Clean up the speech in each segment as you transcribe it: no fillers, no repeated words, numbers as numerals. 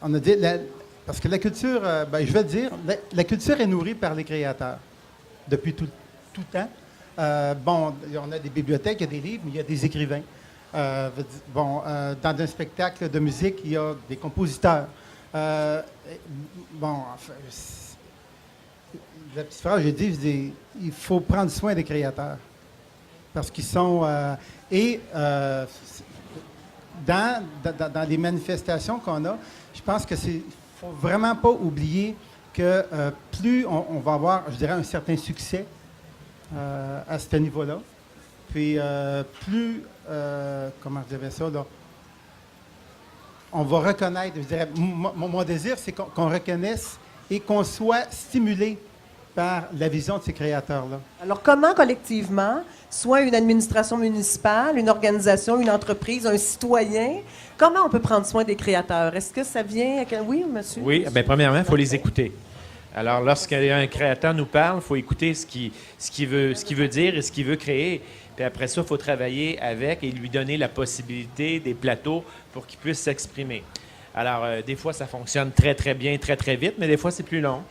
On a dit, parce que la culture, ben, je vais le dire, la culture est nourrie par les créateurs depuis tout temps. Bon, on a des bibliothèques, il y a des livres, mais il y a des écrivains. Bon, dans un spectacle de musique, il y a des compositeurs. Bon, enfin, la petite phrase, j'ai dit, il faut prendre soin des créateurs. Parce qu'ils sont... dans les manifestations qu'on a, je pense que c'est... faut vraiment pas oublier que plus on va avoir, je dirais, un certain succès à ce niveau-là, puis plus, comment je dirais ça, là, on va reconnaître, je dirais, mon désir, c'est qu'on reconnaisse et qu'on soit stimulé par la vision de ces créateurs-là. Alors, comment collectivement, soit une administration municipale, une organisation, une entreprise, un citoyen, comment on peut prendre soin des créateurs? Est-ce que ça vient... Oui, monsieur? Oui, bien, premièrement, il faut les écouter. Alors, lorsqu'un créateur nous parle, il faut écouter ce qu'il veut dire et ce qu'il veut créer. Puis après ça, il faut travailler avec et lui donner la possibilité des plateaux pour qu'il puisse s'exprimer. Alors, des fois, ça fonctionne très, très bien, très, très vite, mais des fois, c'est plus long.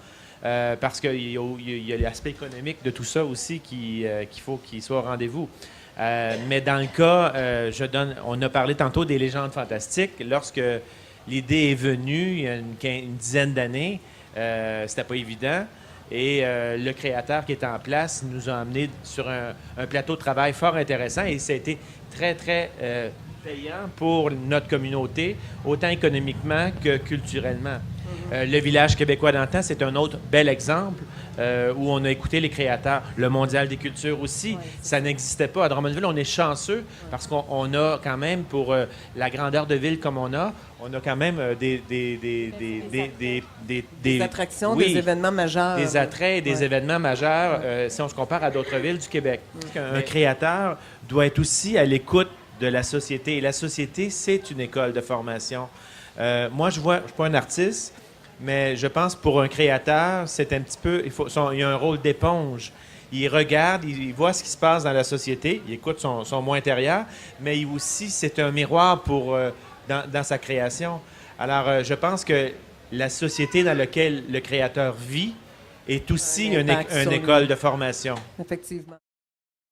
Parce qu'il y a l'aspect économique de tout ça aussi qu'il faut qu'il soit au rendez-vous. Mais dans le cas, on a parlé tantôt des légendes fantastiques. Lorsque l'idée est venue, il y a une dizaine d'années, c'était pas évident. Et le créateur qui était en place nous a amenés sur un plateau de travail fort intéressant et ça a été très, très payant pour notre communauté, autant économiquement que culturellement. Le village québécois d'antan, c'est un autre bel exemple où on a écouté les créateurs. Le Mondial des cultures aussi, ça n'existait pas. À Drummondville, on est chanceux parce qu'on a quand même, pour la grandeur de ville comme on a quand même des attractions, des événements majeurs. Des attraits et des événements majeurs si on se compare à d'autres villes du Québec. Un créateur doit être aussi à l'écoute de la société. Et la société, c'est une école de formation. Moi, je ne suis pas un artiste, mais je pense pour un créateur, c'est un petit peu... il y a un rôle d'éponge. Il regarde, il voit ce qui se passe dans la société, il écoute son moi intérieur, mais aussi, c'est un miroir dans sa création. Alors, je pense que la société dans laquelle le créateur vit est aussi une école de formation. Effectivement.